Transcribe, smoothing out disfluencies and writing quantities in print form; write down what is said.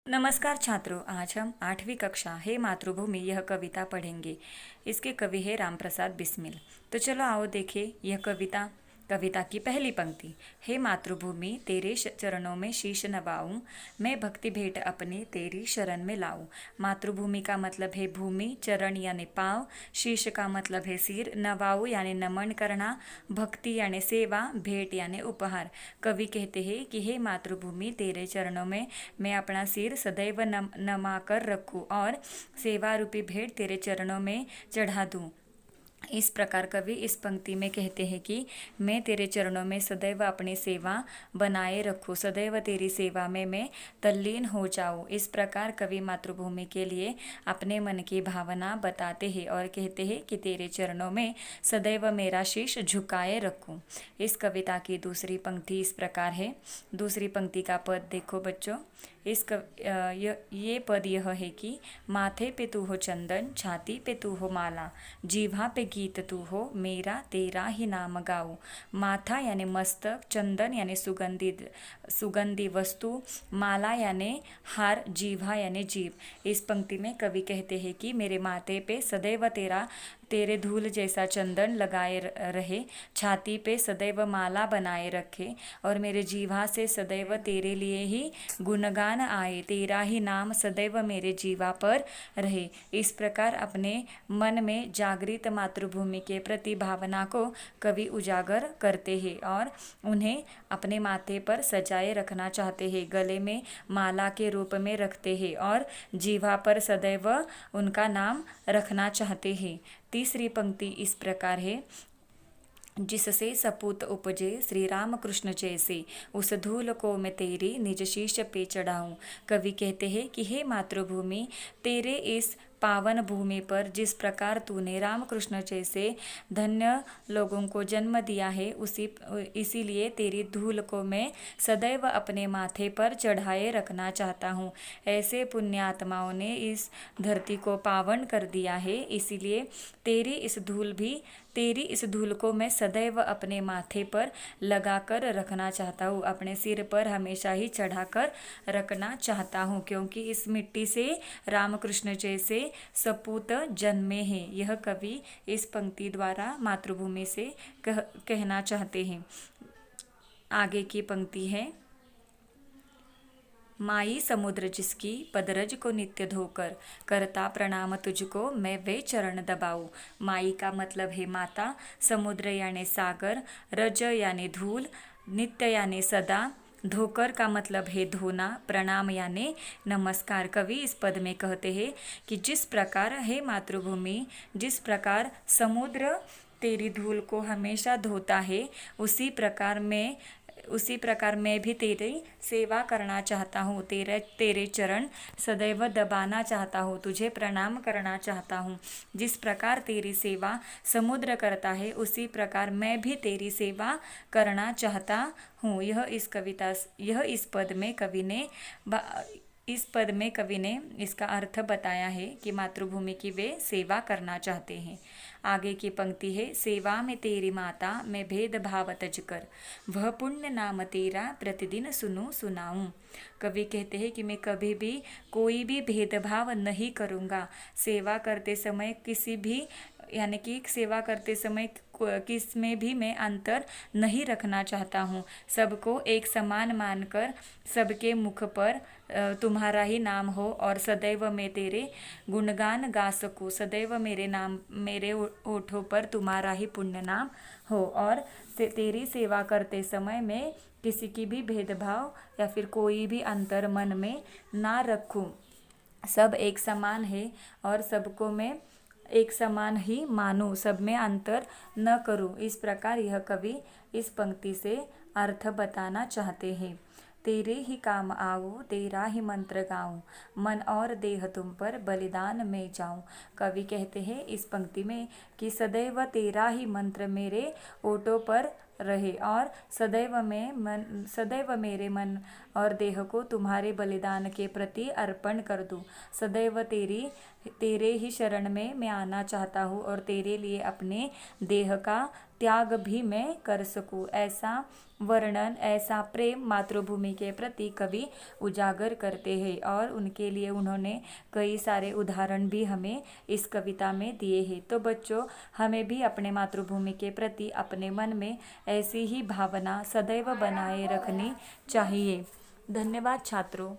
नमस्कार छात्रों, आज हम 8वीं कक्षा हे मातृभूमि यह कविता पढ़ेंगे। इसके कवि है राम प्रसाद बिस्मिल। तो चलो आओ देखें यह कविता। कविता की पहली पंक्ति। हे मातृभूमि तेरे चरणों में शीश नवाऊं, मैं भक्ति भेंट अपने तेरी शरण में लाऊं। मातृभूमि का मतलब है भूमि, चरण यानी पाँव, शीश का मतलब है सिर, नवाऊं यानी नमन करना, भक्ति यानी सेवा, भेंट यानी उपहार। कवि कहते हैं कि हे मातृभूमि तेरे चरणों में मैं अपना सिर सदैव नमा कर रखूं और सेवा रूपी भेंट तेरे चरणों में चढ़ा दूं। इस प्रकार कवि इस पंक्ति में कहते हैं कि मैं तेरे चरणों में सदैव अपनी सेवा बनाए रखूं, सदैव तेरी सेवा में मैं तल्लीन हो जाऊं। इस प्रकार कवि मातृभूमि के लिए अपने मन की भावना बताते हैं और कहते हैं कि तेरे चरणों में सदैव मेरा शीश झुकाए रखूं। इस कविता की दूसरी पंक्ति इस प्रकार है। दूसरी पंक्ति का पद देखो बच्चों। ये पद यह है कि माथे पे तू हो चंदन, छाती पे तू हो माला, जीभा पे गीत तू हो, मेरा तेरा ही नाम गाऊं। माथा यानी मस्तक, चंदन यानी सुगंधी वस्तु, माला यानी हार, जीभा यानी जीभ। इस पंक्ति में कवि कहते हैं कि मेरे माथे पे सदैव तेरे धूल जैसा चंदन लगाए रहे, छाती पे सदैव माला बनाए रखे और मेरे जीवा से सदैव तेरे लिए ही गुणगान आए, तेरा ही नाम सदैव मेरे जीवा पर रहे। इस प्रकार अपने मन में जागृत मातृभूमि के प्रति भावना को कवि उजागर करते हैं और उन्हें अपने माथे पर सजाए रखना चाहते हैं, गले में माला के रूप में रखते हैं और जीवा पर सदैव उनका नाम रखना चाहते हैं। तीसरी पंक्ति इस प्रकार है। जिससे सपूत उपजे श्री राम कृष्ण जैसे, उस धूल को मैं तेरी निज शीश पे चढ़ाऊं। कवि कहते हैं कि हे मातृभूमि तेरे इस पावन भूमि पर जिस प्रकार तूने रामकृष्ण जैसे धन्य लोगों को जन्म दिया है, इसीलिए तेरी धूल को मैं सदैव अपने माथे पर चढ़ाए रखना चाहता हूँ। ऐसे पुण्यात्माओं ने इस धरती को पावन कर दिया है, इसीलिए तेरी इस धूल को मैं सदैव अपने माथे पर लगा कर रखना चाहता हूँ, अपने सिर पर हमेशा ही चढ़ा कर रखना चाहता हूँ, क्योंकि इस मिट्टी से रामकृष्ण जैसे सपूत जन्मे हैं। यह कवि इस पंक्ति द्वारा मातृभूमि से कहना चाहते हैं। आगे की पंक्ति है। माई समुद्र जिसकी पदरज को नित्य धोकर, करता प्रणाम तुझको मैं वे चरण दबाऊं। माई का मतलब है माता, समुद्र यानी सागर, रज यानी धूल, नित्य यानी सदा, धोकर का मतलब है धोना, प्रणाम यानी नमस्कार। कवि इस पद में कहते हैं कि जिस प्रकार है मातृभूमि, जिस प्रकार समुद्र तेरी धूल को हमेशा धोता है, उसी प्रकार मैं भी तेरी सेवा करना चाहता हूँ, तेरे चरण सदैव दबाना चाहता हूँ, तुझे प्रणाम करना चाहता हूँ। जिस प्रकार तेरी सेवा समुद्र करता है, उसी प्रकार मैं भी तेरी सेवा करना चाहता हूँ। यह इस पद में कवि ने इसका अर्थ बताया है कि मातृभूमि की वे सेवा करना चाहते हैं। आगे की पंक्ति है। सेवा में तेरी माता मैं भेदभाव तज कर, वह पुण्य नाम तेरा प्रतिदिन सुनाऊं। कवि कहते हैं कि मैं कभी भी कोई भी भेदभाव नहीं करूँगा। सेवा करते समय किस में भी मैं अंतर नहीं रखना चाहता हूँ। सबको एक समान मानकर सबके मुख पर तुम्हारा ही नाम हो और सदैव मैं तेरे गुणगान गा सकूँ। सदैव मेरे ओठों पर तुम्हारा ही पुण्य नाम हो और तेरी सेवा करते समय मैं किसी की भी भेदभाव या फिर कोई भी अंतर मन में ना रखूं। सब एक समान है और सबको मैं एक समान ही मानूं, सब में अंतर न करूं। इस प्रकार यह कवि इस पंक्ति से अर्थ बताना चाहते हैं। तेरे ही काम आऊँ, तेरा ही मंत्र गाऊं, मन और देह तुम पर बलिदान में जाऊं। कवि कहते हैं इस पंक्ति में कि सदैव तेरा ही मंत्र मेरे ओठों पर रहे और सदैव मेरे मन और देह को तुम्हारे बलिदान के प्रति अर्पण कर दूं। सदैव तेरे ही शरण में मैं आना चाहता हूँ और तेरे लिए अपने देह का त्याग भी मैं कर सकूं। ऐसा वर्णन, ऐसा प्रेम मातृभूमि के प्रति कवि उजागर करते हैं और उनके लिए उन्होंने कई सारे उदाहरण भी हमें इस कविता में दिए हैं। तो बच्चों, हमें भी अपने मातृभूमि के प्रति अपने मन में ऐसी ही भावना सदैव बनाए रखनी चाहिए। धन्यवाद छात्रों।